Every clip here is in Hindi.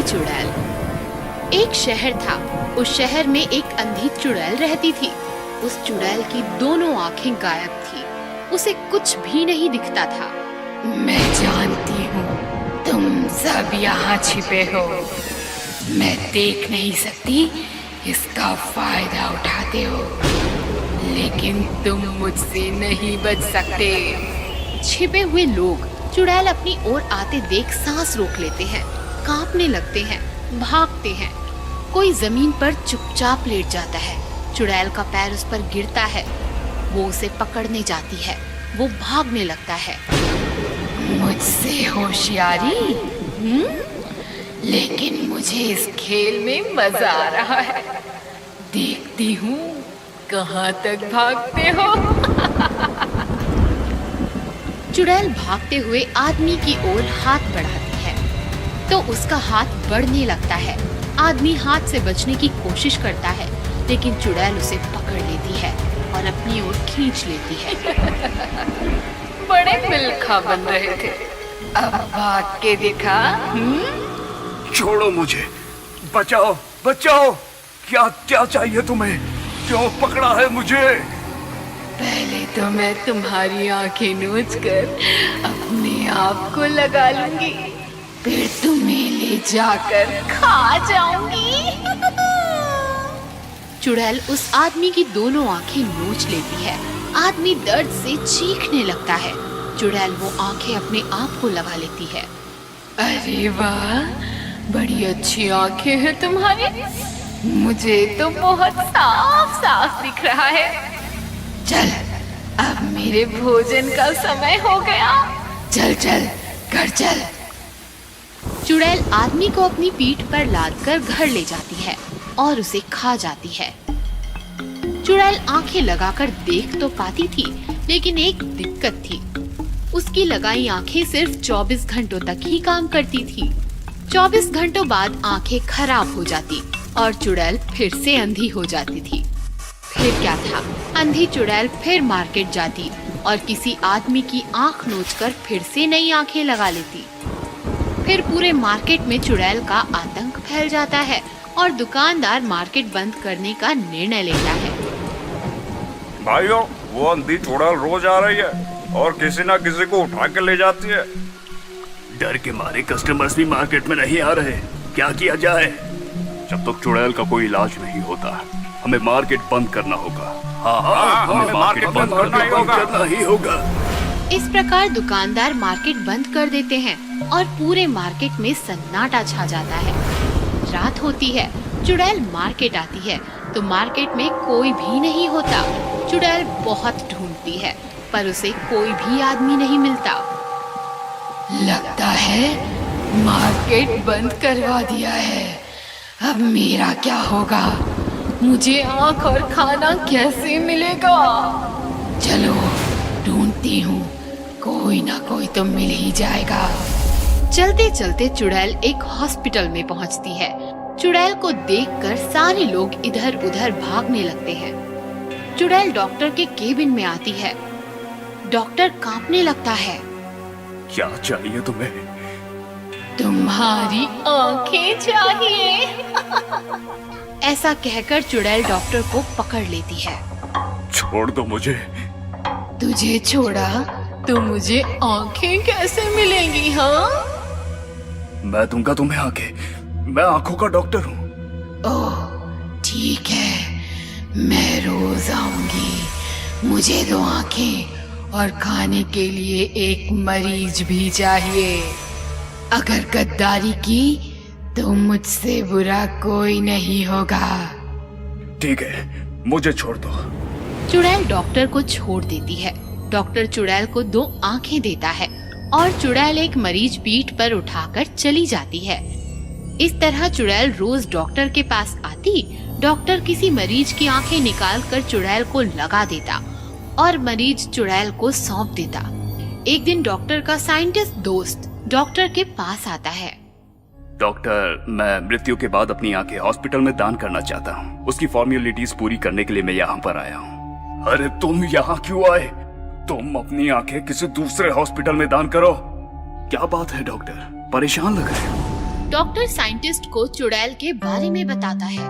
चुड़ैल। एक शहर था। उस शहर में एक अंधी चुड़ैल रहती थी। उस चुड़ैल की दोनों आंखें गायब थी। उसे कुछ भी नहीं दिखता था। मैं जानती हूँ तुम सब यहाँ छिपे हो। मैं देख नहीं सकती, इसका फायदा उठाते हो, लेकिन तुम मुझसे नहीं बच सकते। छिपे हुए लोग चुड़ैल अपनी ओर आते देख सांस रोक लेते हैं, कांपने लगते हैं, भागते हैं। कोई जमीन पर चुपचाप लेट जाता है। चुड़ैल का पैर उस पर गिरता है। वो उसे पकड़ने जाती है। वो भागने लगता है। मुझसे होशियारी? लेकिन मुझे इस खेल में मजा आ रहा है। देखती हूँ कहाँ तक भागते हो। चुड़ैल भागते हुए आदमी की ओर हाथ बढ़ाती है तो उसका हाथ बढ़ने लगता है। आदमी हाथ से बचने की कोशिश करता है, लेकिन चुड़ैल उसे पकड़ लेती है और अपनी ओर खींच लेती है। बड़े मिलखा बन रहे थे, अब भाग के दिखा। छोड़ो मुझे, बचाओ बचाओ। क्या क्या चाहिए तुम्हें? क्यों पकड़ा है मुझे? पहले तो मैं तुम्हारी आंखें नोच कर अपने आप को लगा लूंगी, फिर तुम्हें ले जाकर खा जाऊंगी। चुड़ैल उस आदमी की दोनों आंखें नोच लेती है। आदमी दर्द से चीखने लगता है। चुड़ैल वो आंखें अपने आप को लगा लेती है। अरे वाह, बड़ी अच्छी आंखें हैं तुम्हारी। मुझे तो बहुत साफ साफ दिख रहा है। चल, अब मेरे भोजन का समय हो गया। चल चल, घर चल। चुड़ैल आदमी को अपनी पीठ पर लादकर घर ले जाती है और उसे खा जाती है। चुड़ैल आंखें लगाकर देख तो पाती थी, लेकिन एक दिक्कत थी। उसकी लगाई आंखें सिर्फ 24 घंटों तक ही काम करती थी। 24 घंटों बाद आंखें खराब हो जाती और चुड़ैल फिर से अंधी हो जाती थी। फिर क्या था, अंधी चुड़ैल फिर मार्केट जाती और किसी आदमी की आंख नोचकर फिर से नई आंखें लगा लेती। फिर पूरे मार्केट में चुड़ैल का आतंक फैल जाता है और दुकानदार मार्केट बंद करने का निर्णय लेता है। भाइयों, वो अंधी चुड़ैल रोज आ रही है और किसी ना किसी को उठा के ले जाती है। डर के मारे कस्टमर्स भी मार्केट में नहीं आ रहे। क्या किया जाए? जब तक चुड़ैल का कोई इलाज नहीं होता, हमें मार्केट बंद करना होगा। हाँ, हमें मार्केट बंद करना ही होगा। इस प्रकार दुकानदार मार्केट बंद कर देते हैं और पूरे मार्केट में सन्नाटा छा जाता है। रात होती है। चुड़ैल मार्केट आती है तो मार्केट में कोई भी नहीं होता। चुड़ैल बहुत ढूंढती है पर उसे कोई भी आदमी नहीं मिलता। लगता है मार्केट बंद करवा दिया है। अब मेरा क्या होगा? मुझे आँख और खाना कैसे मिलेगा? चलो ढूंढती हूँ, कोई ना कोई तो मिल ही जाएगा। चलते चलते चुड़ैल एक हॉस्पिटल में पहुँचती है। चुड़ैल को देखकर सारे लोग इधर उधर भागने लगते हैं। चुड़ैल डॉक्टर के केबिन में आती है। डॉक्टर कांपने लगता है। क्या चाहिए तुम्हें? तुम्हारी आंखें चाहिए। ऐसा कहकर चुड़ैल डॉक्टर को पकड़ लेती है। छोड़ दो मुझे। तुझे छोड़ा तो मुझे आंखें कैसे मिलेंगी? हाँ, मैं दूंगा तुम्हें आंखें। मैं आंखों का डॉक्टर हूँ। ओह ठीक है, मैं रोज आऊंगी। मुझे 2 आंखें और खाने के लिए एक मरीज भी चाहिए। अगर गद्दारी की तो मुझसे बुरा कोई नहीं होगा। ठीक है, मुझे छोड़ दो। चुड़ैल डॉक्टर को छोड़ देती है। डॉक्टर चुड़ैल को 2 आंखें देता है और चुड़ैल एक मरीज पीठ पर उठाकर चली जाती है। इस तरह चुड़ैल रोज डॉक्टर के पास आती। डॉक्टर किसी मरीज की आंखें निकाल कर चुड़ैल को लगा देता और मरीज चुड़ैल को सौंप देता। एक दिन डॉक्टर का साइंटिस्ट दोस्त डॉक्टर के पास आता है। डॉक्टर, मैं मृत्यु के बाद अपनी आंखें हॉस्पिटल में दान करना चाहता हूँ। उसकी फॉर्मेलिटीज पूरी करने के लिए मैं यहाँ पर आया हूँ। अरे तुम यहाँ क्यों आए? तुम अपनी आंखें किसी दूसरे हॉस्पिटल में दान करो। क्या बात है डॉक्टर, परेशान लग रहे हो? डॉक्टर साइंटिस्ट को चुड़ैल के बारे में बताता है।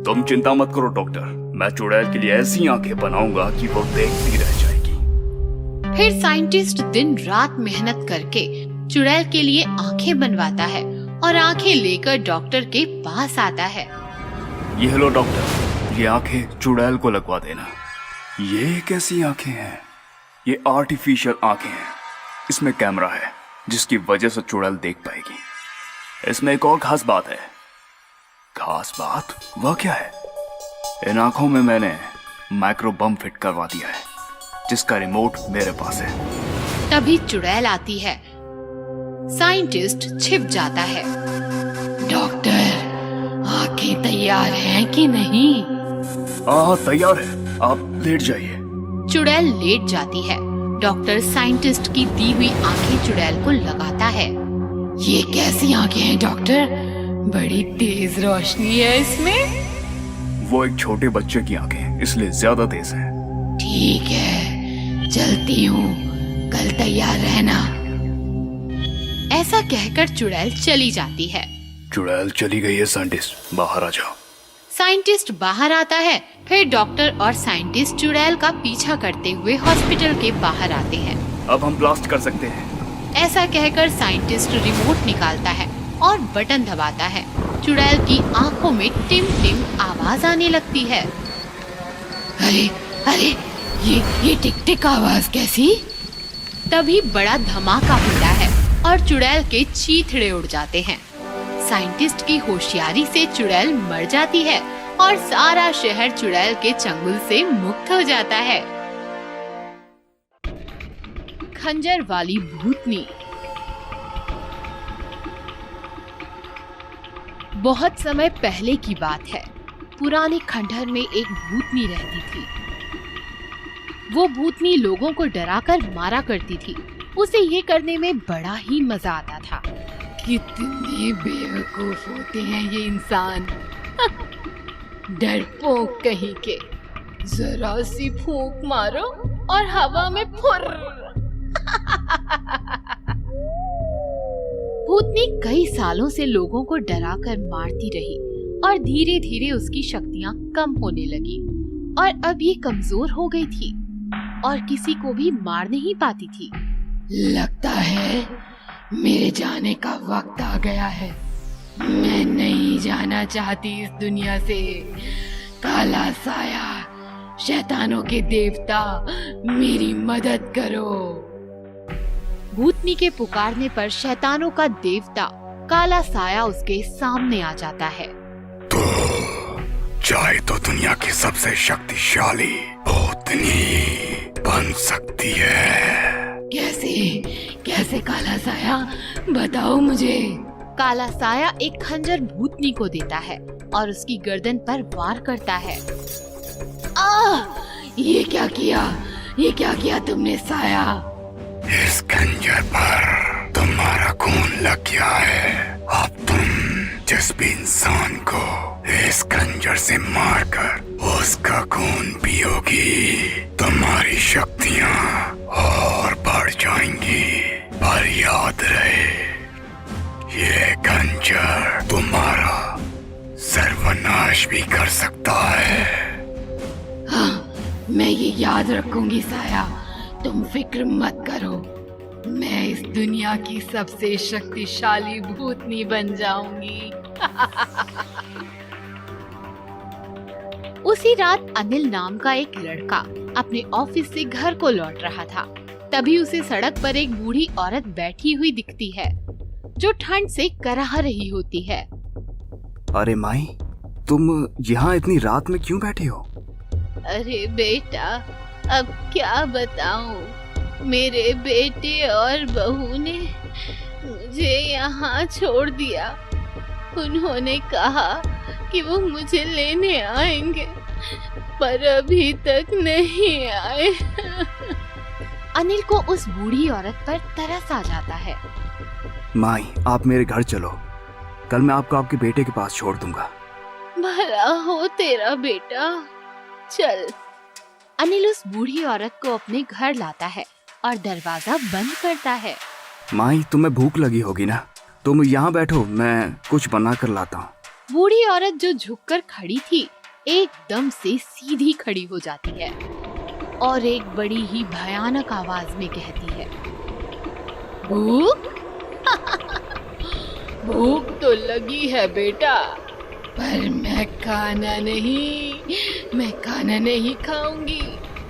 तुम चिंता मत करो डॉक्टर, मैं चुड़ैल के लिए ऐसी आंखें बनाऊंगा कि वो देखती रह जाएगी। फिर साइंटिस्ट दिन रात मेहनत करके चुड़ैल के लिए आंखें बनवाता है और आंखें लेकर डॉक्टर के पास आता है। ये लो डॉक्टर, ये आंखें चुड़ैल को लगवा देना। ये कैसी आंखें हैं? ये आर्टिफिशियल आंखें हैं। इसमें कैमरा है जिसकी वजह से चुड़ैल देख पाएगी। इसमें एक और खास बात है। खास बात? वह क्या है? इन आंखों में मैंने माइक्रो बम फिट करवा दिया है जिसका रिमोट मेरे पास है। तभी चुड़ैल आती है। साइंटिस्ट छिप जाता है। डॉक्टर, आंखें तैयार हैं कि नहीं? हाँ तैयार है, आप लेट जाइए। चुड़ैल लेट जाती है। डॉक्टर साइंटिस्ट की दी हुई आंखें चुड़ैल को लगाता है। ये कैसी आंखें हैं डॉक्टर? बड़ी तेज रोशनी है इसमें। वो एक छोटे बच्चे की आंखें, इसलिए ज्यादा तेज है। ठीक है, चलती हूँ, कल तैयार रहना। ऐसा कहकर चुड़ैल चली जाती है। चुड़ैल चली गई है साइंटिस्ट, बाहर आ जाओ। साइंटिस्ट बाहर आता है। फिर डॉक्टर और साइंटिस्ट चुड़ैल का पीछा करते हुए हॉस्पिटल के बाहर आते हैं। अब हम ब्लास्ट कर सकते हैं। ऐसा कहकर साइंटिस्ट रिमोट निकालता है और बटन दबाता है। चुड़ैल की आंखों में टिम टिम आवाज आने लगती है। अरे अरे, ये टिक टिक आवाज कैसी? तभी बड़ा धमाका होता है और चुड़ैल के चीथड़े उड़ जाते हैं। साइंटिस्ट की होशियारी से चुड़ैल मर जाती है और सारा शहर चुड़ैल के चंगुल से मुक्त हो जाता है। खंजर वाली भूतनी। बहुत समय पहले की बात है। पुराने खंडहर में एक भूतनी रहती थी। वो भूतनी लोगों को डराकर मारा करती थी। उसे ये करने में बड़ा ही मजा आता था। कितने बेवकूफ होते हैं ये इंसान। डरपोक कहीं के। जरा सी फूंक मारो और हवा में फुर। भूतनी कई सालों से लोगों को डराकर मारती रही और धीरे धीरे उसकी शक्तियां कम होने लगी और अब ये कमजोर हो गई थी और किसी को भी मार नहीं पाती थी। लगता है मेरे जाने का वक्त आ गया है। मैं नहीं जाना चाहती इस दुनिया से। काला साया, शैतानों के देवता, मेरी मदद करो। भूतनी के पुकारने पर शैतानों का देवता काला साया उसके सामने आ जाता है। तो चाहे तो दुनिया की सबसे शक्तिशाली भूतनी बन सकती है। कैसे काला साया, बताओ मुझे। काला साया एक खंजर भूतनी को देता है और उसकी गर्दन पर वार करता है। ये क्या किया तुमने साया? इस खंजर पर तुम्हारा खून लग गया है। अब तुम जिस भी इंसान को इस खंजर से मारकर उसका खून पियोगी, तुम्हारी शक्तियाँ और बढ़ जाएंगी। पर याद रहे, ये खंजर तुम्हारा सर्वनाश भी कर सकता है। हाँ, मैं ये याद रखूंगी साया। तुम फिक्र मत करो। मैं इस दुनिया की सबसे शक्तिशाली भूतनी बन जाऊंगी। उसी रात अनिल नाम का एक लड़का अपने ऑफिस से घर को लौट रहा था। तभी उसे सड़क पर एक बूढ़ी औरत बैठी हुई दिखती है जो ठंड से कराह रही होती है। अरे माई, तुम यहाँ इतनी रात में क्यों बैठी हो? अरे बेटा, अब क्या बताऊं, मेरे बेटे और बहू ने मुझे यहाँ छोड़ दिया। उन्होंने कहा कि वो मुझे लेने आएंगे, पर अभी तक नहीं आए। अनिल को उस बूढ़ी औरत पर तरस आ जाता है। माई, आप मेरे घर चलो, कल मैं आपको आपके बेटे के पास छोड़ दूंगा। भला हो तेरा बेटा, चल। अनिल उस बूढ़ी औरत को अपने घर लाता है और दरवाजा बंद करता है। माई, तुम्हें भूख लगी होगी ना, तुम यहाँ बैठो, मैं कुछ बना कर लाता हूँ। बूढ़ी औरत जो झुककर खड़ी थी एकदम से सीधी खड़ी हो जाती है और एक बड़ी ही भयानक आवाज में कहती है, भूख भूख तो लगी है बेटा, पर मैं खाना नहीं खाऊंगी,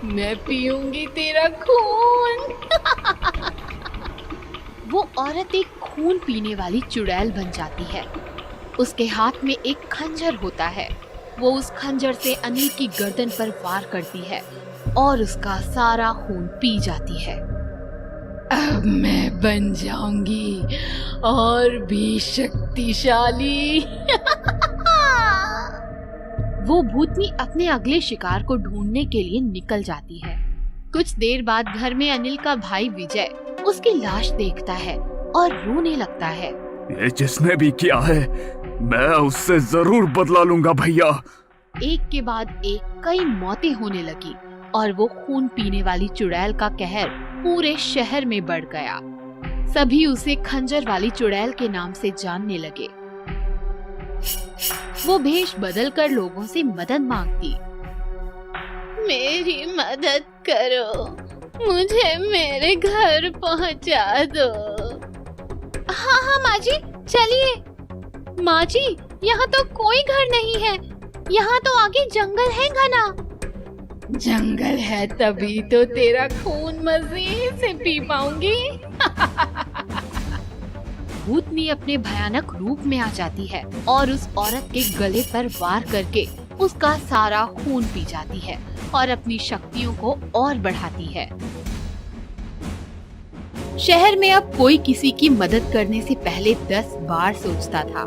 मैं पीऊंगी तेरा खून। वो औरत एक खून पीने वाली चुड़ैल बन जाती है। उसके हाथ में एक खंजर होता है। वो उस खंजर से अनिल की गर्दन पर वार करती है और उसका सारा खून पी जाती है। अब मैं बन जाऊंगी और भी शक्तिशाली। वो भूतनी अपने अगले शिकार को ढूंढने के लिए निकल जाती है। कुछ देर बाद घर में अनिल का भाई विजय उसकी लाश देखता है और रोने लगता है। ये जिसने भी किया है, मैं उससे जरूर बदला लूंगा भैया। एक के बाद एक कई मौतें होने लगी और वो खून पीने वाली चुड़ैल का कहर पूरे शहर में बढ़ गया। सभी उसे खंजर वाली चुड़ैल के नाम से जानने लगे। वो भेष बदलकर लोगों से मदद मांगती। मेरी मदद करो, मुझे मेरे घर पहुंचा दो। हाँ माँ जी, चलिए। माँ जी, यहाँ तो कोई घर नहीं है, यहाँ तो आगे जंगल है घना। जंगल है तभी तो तेरा खून मजे से पी पाऊंगी। भूतनी अपने भयानक रूप में आ जाती है और उस औरत के गले पर वार करके उसका सारा खून पी जाती है और अपनी शक्तियों को और बढ़ाती है। शहर में अब कोई किसी की मदद करने से पहले 10 बार सोचता था।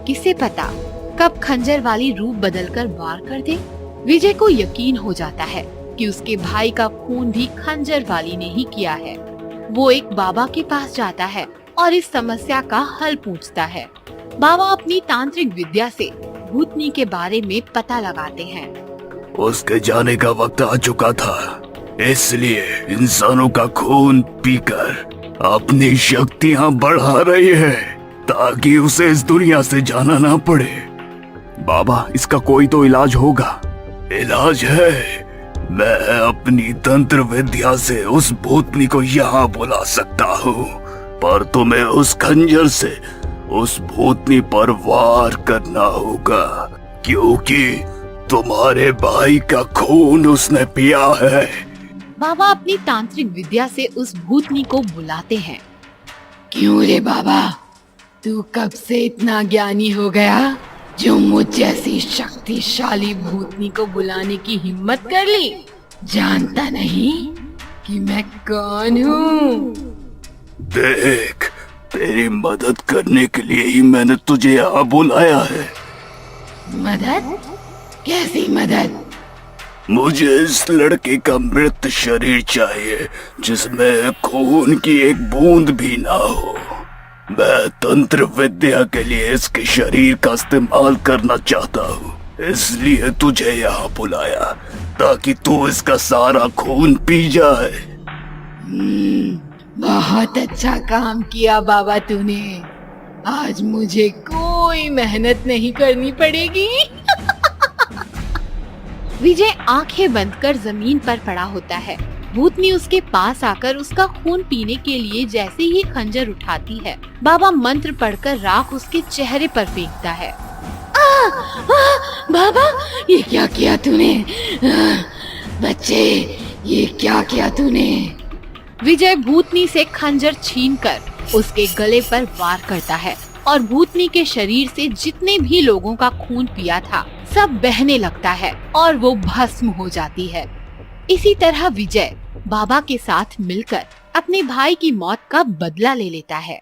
किसे पता कब खंजर वाली रूप बदलकर वार कर दे। विजय को यकीन हो जाता है कि उसके भाई का खून भी खंजर वाली ने ही किया है। वो एक बाबा के पास जाता है और इस समस्या का हल पूछता है। बाबा अपनी तांत्रिक विद्या से भूतनी के बारे में पता लगाते हैं। उसके जाने का वक्त आ चुका था, इसलिए इंसानों का खून पीकर अपनी शक्तियां बढ़ा रही है ताकि उसे इस दुनिया से जाना ना पड़े। बाबा, इसका कोई तो इलाज होगा। इलाज है, मैं अपनी तंत्र विद्या से उस भूतनी को यहाँ बुला सकता हूँ, पर तुम्हें उस खंजर से उस भूतनी पर वार करना होगा, क्योंकि तुम्हारे भाई का खून उसने पिया है। बाबा अपनी तांत्रिक विद्या से उस भूतनी को बुलाते हैं। क्यों रे बाबा, तू कब से इतना ज्ञानी हो गया जो मुझ जैसी शक्तिशाली भूतनी को बुलाने की हिम्मत कर ली? जानता नहीं कि मैं कौन हूँ? देख, तेरी मदद करने के लिए ही मैंने तुझे यहाँ बुलाया है। मदद? कैसी मदद? मुझे इस लड़के का मृत शरीर चाहिए जिसमें खून की एक बूंद भी ना हो। मैं तंत्र विद्या के लिए इसके शरीर का इस्तेमाल करना चाहता हूँ, इसलिए तुझे यहाँ बुलाया ताकि तू इसका सारा खून पी जाए। बहुत अच्छा काम किया बाबा तूने। आज मुझे कोई मेहनत नहीं करनी पड़ेगी। विजय आंखें बंद कर जमीन पर पड़ा होता है। भूतनी उसके पास आकर उसका खून पीने के लिए जैसे ही खंजर उठाती है, बाबा मंत्र पढ़कर राख उसके चेहरे पर फेंकता है। बाबा, ये क्या किया तूने? बच्चे, ये क्या किया तूने? विजय भूतनी से खंजर छीनकर उसके गले पर वार करता है और भूतनी के शरीर से जितने भी लोगों का खून पिया था सब बहने लगता है और वो भस्म हो जाती है। इसी तरह विजय बाबा के साथ मिलकर अपने भाई की मौत का बदला ले लेता है।